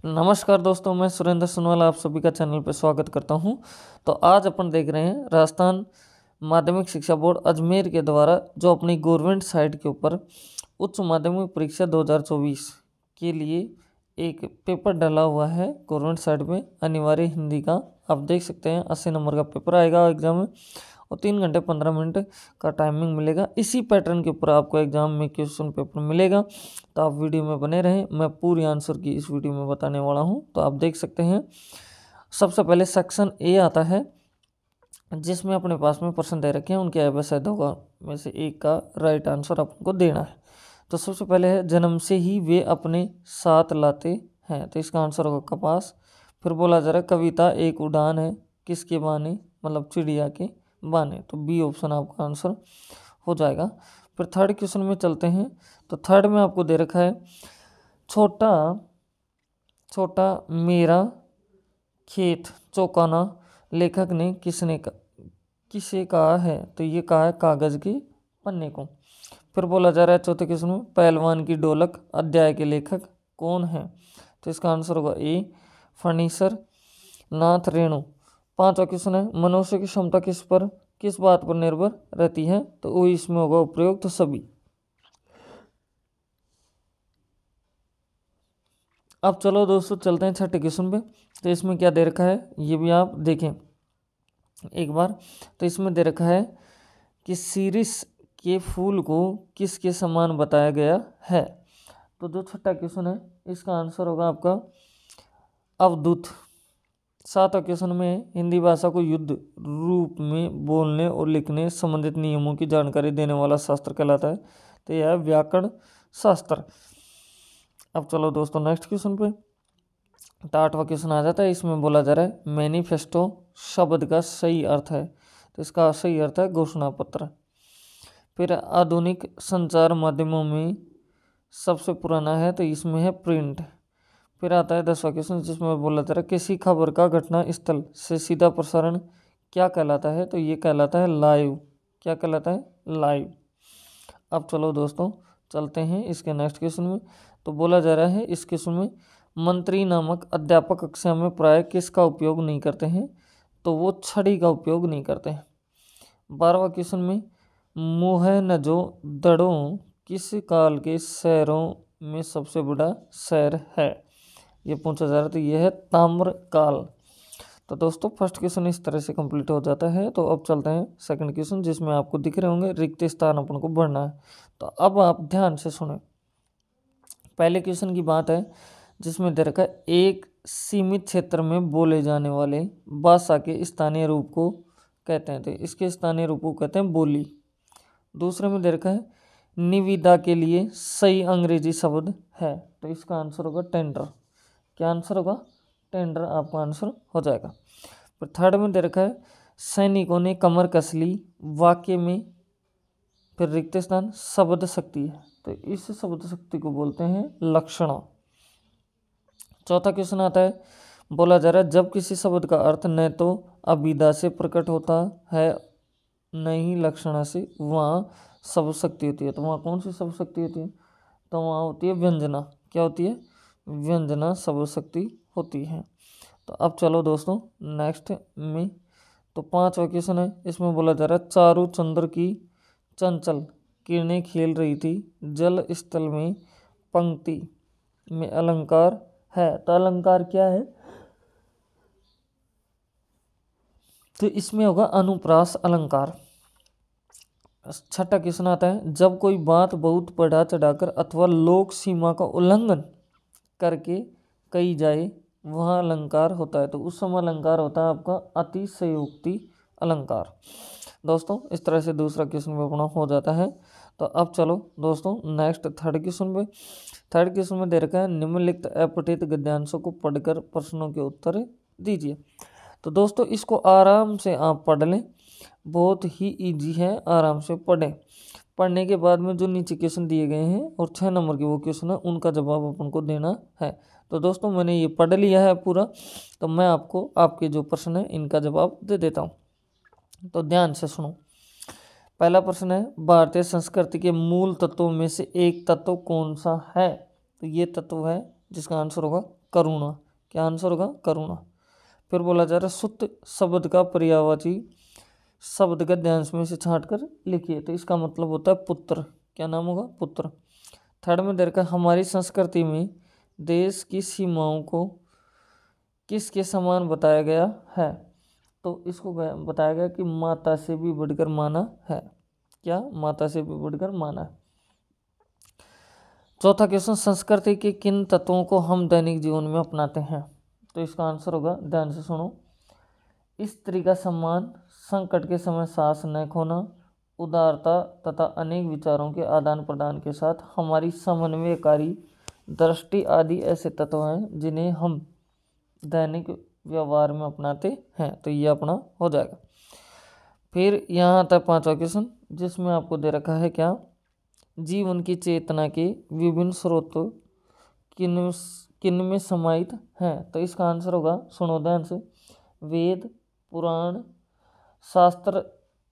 नमस्कार दोस्तों, मैं सुरेंद्र सुनवाला आप सभी का चैनल पर स्वागत करता हूं। तो आज अपन देख रहे हैं राजस्थान माध्यमिक शिक्षा बोर्ड अजमेर के द्वारा जो अपनी गवर्नमेंट साइट के ऊपर उच्च माध्यमिक परीक्षा 2024 के लिए एक पेपर डाला हुआ है। गवर्नमेंट साइट में अनिवार्य हिंदी का आप देख सकते हैं 80 नंबर का पेपर आएगा एग्जाम में और 3 घंटे 15 मिनट का टाइमिंग मिलेगा। इसी पैटर्न के ऊपर आपको एग्जाम में क्वेश्चन पेपर मिलेगा, तो आप वीडियो में बने रहें। मैं पूरी आंसर की इस वीडियो में बताने वाला हूं। तो आप देख सकते हैं सबसे पहले सेक्शन ए आता है, जिसमें अपने पास में प्रश्न दे रखे हैं, उनके अवैध में से एक का राइट आंसर आपको देना है। तो सबसे पहले है जन्म से ही वे अपने साथ लाते हैं, तो इसका आंसर होगा कपास। फिर बोला जा रहा है कविता एक उड़ान है, किसके बाने, मतलब चिड़िया के बाने, तो बी ऑप्शन आपका आंसर हो जाएगा। फिर थर्ड क्वेश्चन में चलते हैं। तो थर्ड में आपको दे रखा है छोटा छोटा मेरा खेत चौकाना लेखक ने किसे कहा है, तो ये कहा है कागज के पन्ने को। फिर बोला जा रहा है चौथे क्वेश्चन में पहलवान की ढोलक अध्याय के लेखक कौन है, तो इसका आंसर होगा ए फर्नीसर नाथ रेणु। पांचवा क्वेश्चन है मनुष्य की क्षमता किस बात पर निर्भर रहती है, तो वो इसमें होगा उपयुक्त सभी। अब चलो दोस्तों चलते हैं छठे क्वेश्चन पे। तो इसमें क्या दे रखा है ये भी आप देखें एक बार। तो इसमें दे रखा है कि शीर्ष के फूल को किसके समान बताया गया है, तो जो छठा क्वेश्चन है इसका आंसर होगा आपका अवधूत। सातवां क्वेश्चन में हिंदी भाषा को युद्ध रूप में बोलने और लिखने संबंधित नियमों की जानकारी देने वाला शास्त्र कहलाता है, तो यह है व्याकरण शास्त्र। अब चलो दोस्तों नेक्स्ट क्वेश्चन पे। तो आठवां क्वेश्चन आ जाता है। इसमें बोला जा रहा है मैनिफेस्टो शब्द का सही अर्थ है, तो इसका सही अर्थ है घोषणा पत्र। फिर आधुनिक संचार माध्यमों में सबसे पुराना है, तो इसमें है प्रिंट। फिर आता है 10वां क्वेश्चन, जिसमें बोला जा रहा है किसी खबर का घटना स्थल से सीधा प्रसारण क्या कहलाता है, तो ये कहलाता है लाइव। क्या कहलाता है? लाइव। अब चलो दोस्तों चलते हैं इसके नेक्स्ट क्वेश्चन में। तो बोला जा रहा है इस क्वेश्चन में मंत्री नामक अध्यापक कक्षा में प्राय किसका उपयोग नहीं करते हैं, तो वो छड़ी का उपयोग नहीं करते हैं। 12वां क्वेश्चन में मोहनजोदड़ो किस काल के शहरों में सबसे बड़ा शहर है, ये पूछा जा रहा है, तो ये है ताम्र काल। तो दोस्तों फर्स्ट क्वेश्चन इस तरह से कंप्लीट हो जाता है। तो अब चलते हैं सेकंड क्वेश्चन, जिसमें आपको दिख रहे होंगे रिक्त स्थान अपन को भरना है। तो अब आप ध्यान से सुने। पहले क्वेश्चन की बात है, जिसमें दे रखा है एक सीमित क्षेत्र में बोले जाने वाले भाषा के स्थानीय रूप को कहते हैं, तो इसके स्थानीय रूप को कहते हैं बोली। दूसरे में दे रखा है निविदा के लिए सही अंग्रेजी शब्द है, तो इसका आंसर होगा टेंडर। क्या आंसर होगा? टेंडर आपका आंसर हो जाएगा। फिर थर्ड में दे रखा है सैनिकों ने कमर कस ली वाक्य में, फिर रिक्त स्थान शब्द शक्ति है, तो इस शब्द शक्ति को बोलते हैं लक्षण। चौथा क्वेश्चन आता है, बोला जा रहा है जब किसी शब्द का अर्थ न तो अभिधा से प्रकट होता है न ही लक्षणा से, वहाँ शब्द शक्ति होती है। तो वहाँ कौन सी शब्द शक्ति होती है? तो वहाँ होती है व्यंजना। क्या होती है? व्यंजना शब्द शक्ति होती है। तो अब चलो दोस्तों नेक्स्ट में। तो 5वां क्वेश्चन है, इसमें बोला जा रहा है चारू चंद्र की चंचल किरणें खेल रही थी जल स्थल में, पंक्ति में अलंकार है, तो अलंकार क्या है? तो इसमें होगा अनुप्रास अलंकार। छठा क्वेश्चन आता है जब कोई बात बहुत बढ़ा चढ़ाकर अथवा लोक सीमा का उल्लंघन करके कही जाए वहाँ अलंकार होता है, तो उस समय अलंकार होता है आपका अतिशयोक्ति अलंकार। दोस्तों इस तरह से दूसरा क्वेश्चन भी अपना हो जाता है। तो अब चलो दोस्तों नेक्स्ट थर्ड क्वेश्चन पे। थर्ड क्वेश्चन में दे रखा है निम्नलिखित अपठित गद्यांशों को पढ़कर प्रश्नों के उत्तर दीजिए। तो दोस्तों इसको आराम से आप पढ़ लें, बहुत ही इजी है, आराम से पढ़ें। पढ़ने के बाद में जो नीचे क्वेश्चन दिए गए हैं और 6 नंबर के वो क्वेश्चन है उनका जवाब अपन को देना है। तो दोस्तों मैंने ये पढ़ लिया है पूरा, तो मैं आपको आपके जो प्रश्न है इनका जवाब दे देता हूँ। तो ध्यान से सुनो। पहला प्रश्न है भारतीय संस्कृति के मूल तत्वों में से एक तत्व कौन सा है, तो ये तत्व है जिसका आंसर होगा करुणा। क्या आंसर होगा? करुणा। फिर बोला जा रहा है सुत शब्द का पर्यायवाची शब्द गद्यांश में से छांट कर लिखिए। तो इसका मतलब होता है पुत्र। क्या नाम होगा? पुत्र। थर्ड में देखा हमारी संस्कृति में देश की सीमाओं को किसके समान बताया गया है? तो इसको बताया गया कि माता से भी बढ़कर माना है। क्या? माता से भी बढ़कर माना है। चौथा क्वेश्चन संस्कृति के किन तत्वों को हम दैनिक जीवन में अपनाते हैं? तो इसका आंसर होगा, ध्यान से सुनो, स्त्री का सम्मान, संकट के समय साहस न खोना, उदारता तथा अनेक विचारों के आदान प्रदान के साथ हमारी समन्वयकारी दृष्टि आदि ऐसे तत्व हैं जिन्हें हम दैनिक व्यवहार में अपनाते हैं। तो ये अपना हो जाएगा। फिर यहाँ आता है पांचवा क्वेश्चन, जिसमें आपको दे रखा है क्या? जीवन की चेतना के विभिन्न स्रोत किन में समाहित हैं? तो इसका आंसर होगा, सुनो ध्यान से, वेद, पुराण, शास्त्र,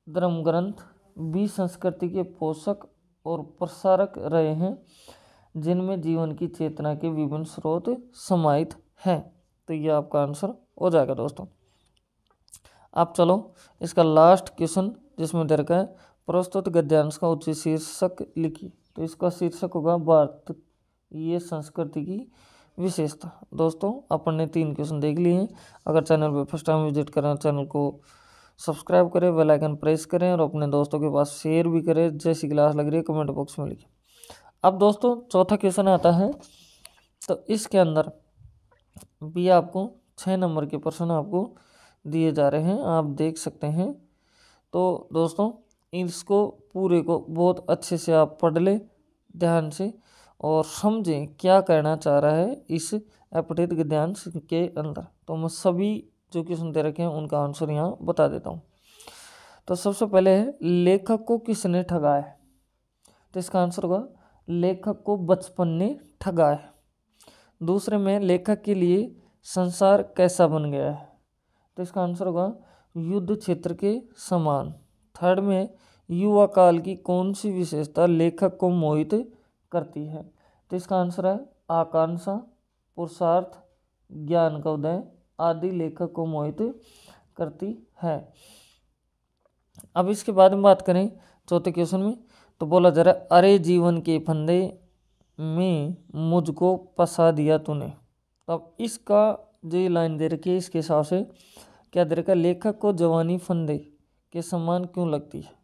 धर्म ग्रंथ भी संस्कृति के पोषक और प्रसारक रहे हैं जिनमें जीवन की चेतना के विभिन्न स्रोत समाहित हैं। तो ये आपका आंसर हो जाएगा दोस्तों। आप चलो इसका लास्ट क्वेश्चन जिसमें दे रखा है प्रस्तुत गद्यांश का उचित शीर्षक लिखिए। तो इसका शीर्षक होगा भारत ये संस्कृति की विशेषता। दोस्तों अपन ने 3 क्वेश्चन देख लिए हैं। अगर चैनल पर फर्स्ट टाइम विजिट करें चैनल को सब्सक्राइब करें, बेल आइकन प्रेस करें और अपने दोस्तों के पास शेयर भी करें। जैसी क्लास लग रही है कमेंट बॉक्स में लिखिए। अब दोस्तों चौथा क्वेश्चन आता है, तो इसके अंदर भी आपको 6 नंबर के प्रश्न आपको दिए जा रहे हैं, आप देख सकते हैं। तो दोस्तों इसको पूरे को बहुत अच्छे से आप पढ़ लें ध्यान से और समझें क्या कहना चाह रहा है इस अपठित गद्यांश के अंदर। तो मैं सभी जो क्वेश्चन दे रखे हैं उनका आंसर यहाँ बता देता हूँ। तो सबसे पहले है लेखक को किसने ठगा है? तो इसका आंसर होगा लेखक को बचपन ने ठगा है। दूसरे में लेखक के लिए संसार कैसा बन गया है? तो इसका आंसर होगा युद्ध क्षेत्र के समान। थर्ड में युवा काल की कौन सी विशेषता लेखक को मोहित करती है? तो इसका आंसर है आकांक्षा, पुरुषार्थ, ज्ञान का उदय आदि लेखक को मोहित करती है। अब इसके बाद में बात करें चौथे क्वेश्चन में, तो बोला जा रहा है अरे जीवन के फंदे में मुझको फंसा दिया तूने। अब इसका जो लाइन दे रखी है इसके हिसाब से क्या दे रखा है, लेखक को जवानी फंदे के समान क्यों लगती है?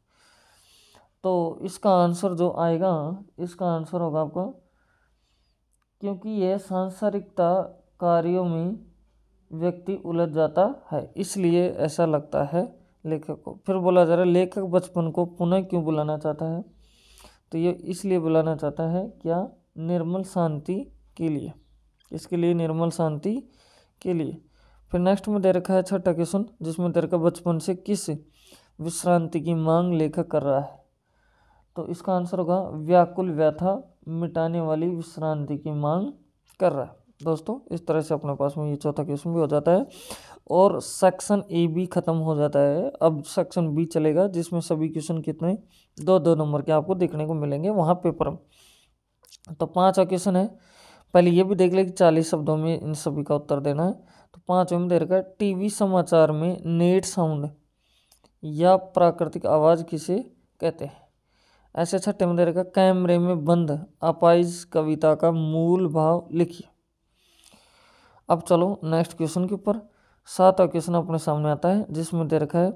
तो इसका आंसर जो आएगा, इसका आंसर होगा आपका क्योंकि यह सांसारिकता कार्यों में व्यक्ति उलझ जाता है इसलिए ऐसा लगता है लेखक को। फिर बोला जा रहा है लेखक बचपन को पुनः क्यों बुलाना चाहता है? तो ये इसलिए बुलाना चाहता है क्या? निर्मल शांति के लिए। इसके लिए निर्मल शांति के लिए। फिर नेक्स्ट में दे रखा है छठा क्वेश्चन जिसमें दे रखा बचपन से किस विश्रांति की मांग लेखक कर रहा है? तो इसका आंसर होगा व्याकुल व्यथा मिटाने वाली विश्रांति की मांग कर रहा है। दोस्तों इस तरह से अपने पास में ये चौथा क्वेश्चन भी हो जाता है और सेक्शन ए भी खत्म हो जाता है। अब सेक्शन बी चलेगा जिसमें सभी क्वेश्चन कितने 2-2 नंबर के आपको देखने को मिलेंगे वहाँ पेपर में। तो 5वां क्वेश्चन है, पहले ये भी देख ले कि 40 शब्दों में इन सभी का उत्तर देना है। तो 5वें में दे रखा है टीवी समाचार में नेट साउंड या प्राकृतिक आवाज़ किसे कहते हैं? ऐसे 6ठे में दे रखा कैमरे में बंद अपाइज कविता का मूल भाव लिखिए। अब चलो नेक्स्ट क्वेश्चन के ऊपर। 7वां क्वेश्चन अपने सामने आता है जिसमें दे रखा है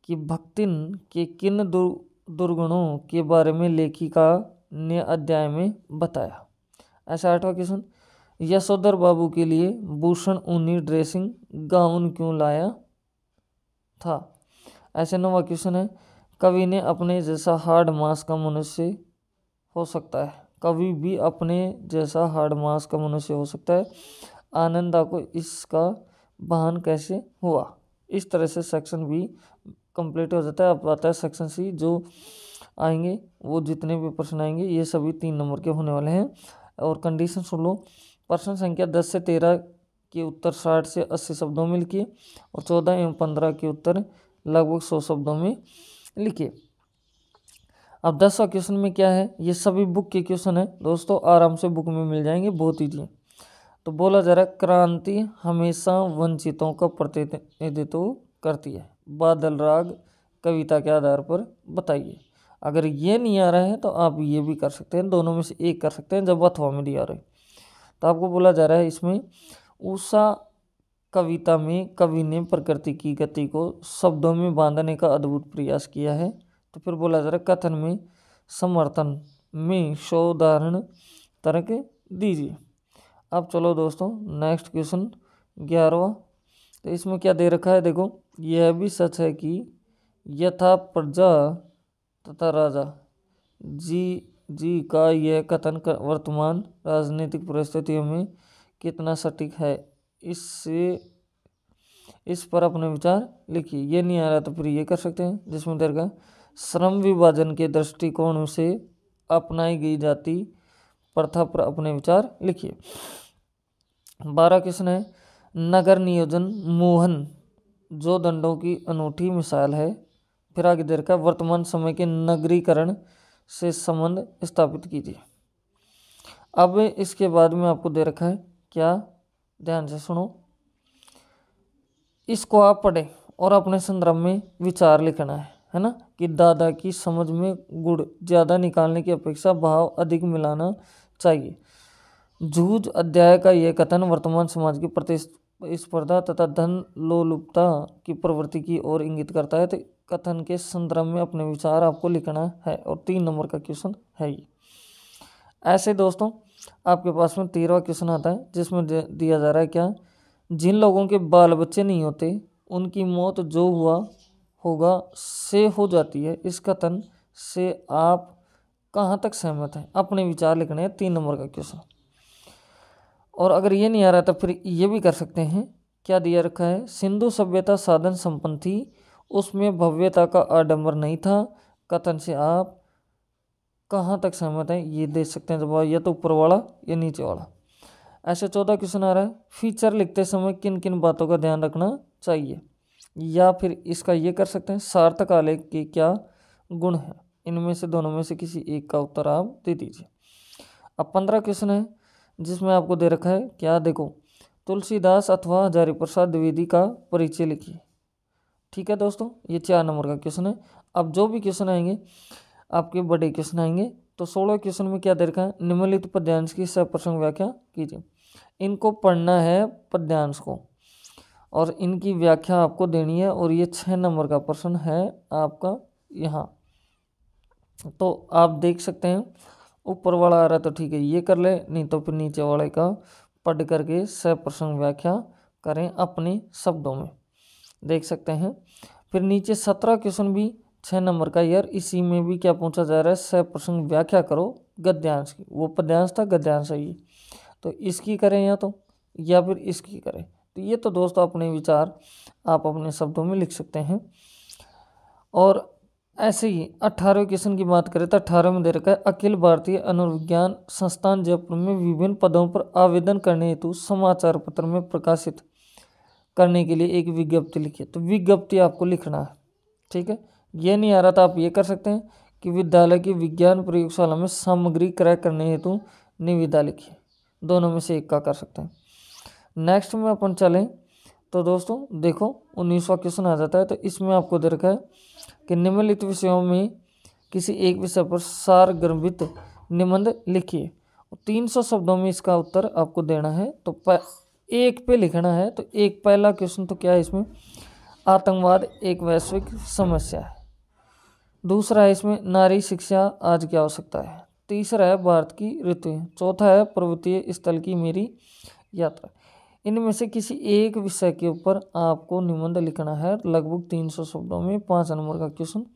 कि भक्तिन के किन दुर्गुणों के बारे में लेखिका ने अध्याय में बताया। ऐसा 8वां क्वेश्चन यशोधर बाबू के लिए भूषण ऊनी ड्रेसिंग गाउन क्यों लाया था? ऐसे 9वां क्वेश्चन है कवि ने अपने जैसा हार्ड मास का मनुष्य हो सकता है? कभी भी अपने जैसा हार्ड मास का मनुष्य हो सकता है? आनंदा को इसका भान कैसे हुआ? इस तरह से सेक्शन बी कंप्लीट हो जाता है। अब आता है सेक्शन सी, जो आएंगे वो जितने भी प्रश्न आएंगे ये सभी 3 नंबर के होने वाले हैं। और कंडीशन सुन लो, प्रश्न संख्या 10 से 13 के उत्तर 60 से 80 शब्दों में लिखिए और 14 एवं 15 के उत्तर लगभग 100 शब्दों में लिखिए। अब 10वां क्वेश्चन में क्या है, ये सभी बुक के क्वेश्चन है दोस्तों, आराम से बुक में मिल जाएंगे, बहुत ईजी है। तो बोला जा रहा है क्रांति हमेशा वंचितों का प्रतिनिधित्व करती है। बादल राग कविता के आधार पर बताइए। अगर ये नहीं आ रहा है तो आप ये भी कर सकते हैं, दोनों में से एक कर सकते हैं जब अथवा में दिया रहे। तो आपको बोला जा रहा है इसमें उषा कविता में कवि ने प्रकृति की गति को शब्दों में बांधने का अद्भुत प्रयास किया है। तो फिर बोला जा रहा है कथन में समर्थन में 100 उदाहरण तर्क दीजिए। अब चलो दोस्तों नेक्स्ट क्वेश्चन 11वां। तो इसमें क्या दे रखा है, देखो, यह भी सच है कि यथा प्रजा तथा राजा जी का यह कथन वर्तमान राजनीतिक परिस्थितियों में कितना सटीक है, इस पर अपने विचार लिखिए। ये नहीं आ रहा तो फिर ये कर सकते हैं, जिसमें दे रखा श्रम विभाजन के दृष्टिकोण से अपनाई गई जाति प्रथा पर अपने विचार लिखिए। 12 क्वेश्चन है नगर नियोजन मोहन जो दंडों की अनूठी मिसाल है। फिर आगे दे रखा वर्तमान समय के नगरीकरण से संबंध स्थापित कीजिए। अब इसके बाद में आपको दे रखा है क्या, ध्यान से सुनो, इसको आप पढ़ें और अपने संदर्भ में विचार लिखना है ना, कि दादा की समझ में गुड़ ज़्यादा निकालने की अपेक्षा भाव अधिक मिलाना चाहिए। जूझ अध्याय का यह कथन वर्तमान समाज की प्रतिस्पर्धा तथा धन लोलुपता की प्रवृत्ति की ओर इंगित करता है। तो कथन के संदर्भ में अपने विचार आपको लिखना है और 3 नंबर का क्वेश्चन है ये। ऐसे दोस्तों आपके पास में 13वां क्वेश्चन आता है, जिसमें दिया जा रहा है क्या, जिन लोगों के बाल बच्चे नहीं होते उनकी मौत जो हुआ होगा से हो जाती है। इस कथन से आप कहाँ तक सहमत हैं, अपने विचार लिखने हैं। 3 नंबर का क्वेश्चन। और अगर ये नहीं आ रहा तो फिर ये भी कर सकते हैं, क्या दिया रखा है, सिंधु सभ्यता साधन संपन्न थी, उसमें भव्यता का आडंबर नहीं था। कथन से आप कहाँ तक सहमत हैं, ये देख सकते हैं जवाब, या तो ऊपर वाला या नीचे वाला। ऐसे 14 क्वेश्चन आ रहा है, फीचर लिखते समय किन किन बातों का ध्यान रखना चाहिए। या फिर इसका ये कर सकते हैं, सार्थक आलेख के क्या गुण हैं, इनमें से दोनों में से किसी एक का उत्तर आप दे दीजिए। अब 15 क्वेश्चन है, जिसमें आपको दे रखा है क्या, देखो, तुलसीदास अथवा हजारी प्रसाद द्विवेदी का परिचय लिखिए। ठीक है दोस्तों, ये 4 नंबर का क्वेश्चन है। अब जो भी क्वेश्चन आएंगे आपके बड़े क्वेश्चन आएंगे। तो 16 क्वेश्चन में क्या दे रखा है, निम्नलिखित पद्यांश की सप्रसंग व्याख्या कीजिए। इनको पढ़ना है पद्यांश को और इनकी व्याख्या आपको देनी है, और ये 6 नंबर का प्रश्न है आपका यहाँ। तो आप देख सकते हैं ऊपर वाला आ रहा तो ठीक है ये कर ले, नहीं तो फिर नीचे वाले का पढ़ करके सप्रसंग व्याख्या करें अपने शब्दों में, देख सकते हैं। फिर नीचे 17 क्वेश्चन भी 6 नंबर का, यार इसी में भी क्या पूछा जा रहा है, सप्रसंग व्याख्या करो गद्यांश की। वो पद्यांश था, गद्यांश है ये, तो इसकी करें या फिर इसकी करें। तो ये तो दोस्तों अपने विचार आप अपने शब्दों में लिख सकते हैं। और ऐसे ही 18वें क्वेश्चन की बात करें तो 18 में दे रखा है, अखिल भारतीय अनुविज्ञान संस्थान जयपुर में विभिन्न पदों पर आवेदन करने हेतु समाचार पत्र में प्रकाशित करने के लिए एक विज्ञप्ति लिखिए। तो विज्ञप्ति आपको लिखना है, ठीक है। ये नहीं आ रहा तो आप ये कर सकते हैं कि विद्यालय की विज्ञान प्रयोगशाला में सामग्री क्रय करने हेतु निविदा लिखिए। दोनों में से एक का कर सकते हैं। नेक्स्ट में अपन चलें तो दोस्तों देखो 19वां क्वेश्चन आ जाता है। तो इसमें आपको दे रखा है कि निम्नलिखित विषयों में किसी एक विषय पर सारगर्भित निबंध लिखिए। 300 शब्दों में इसका उत्तर आपको देना है। तो एक पे लिखना है। तो एक पहला क्वेश्चन तो क्या है इसमें, आतंकवाद एक वैश्विक समस्या है। दूसरा है इसमें नारी शिक्षा आज की आवश्यकता है। तीसरा है भारत की ऋतुएं। चौथा है पर्वतीय स्थल की मेरी यात्रा। इनमें से किसी एक विषय के ऊपर आपको निबंध लिखना है लगभग 300 शब्दों में। 5 नंबर का क्वेश्चन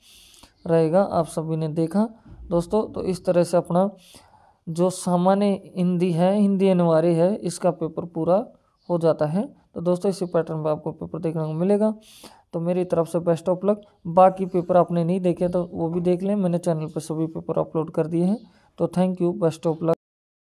रहेगा। आप सभी ने देखा दोस्तों। तो इस तरह से अपना जो सामान्य हिंदी है, हिंदी अनिवार्य है, इसका पेपर पूरा हो जाता है। तो दोस्तों इसी पैटर्न पर आपको पेपर देखने को मिलेगा। तो मेरी तरफ से बेस्ट ऑफ लक। बाकी पेपर आपने नहीं देखे तो वो भी देख लें, मैंने चैनल पर सभी पेपर अपलोड कर दिए हैं। तो thank you, best of luck.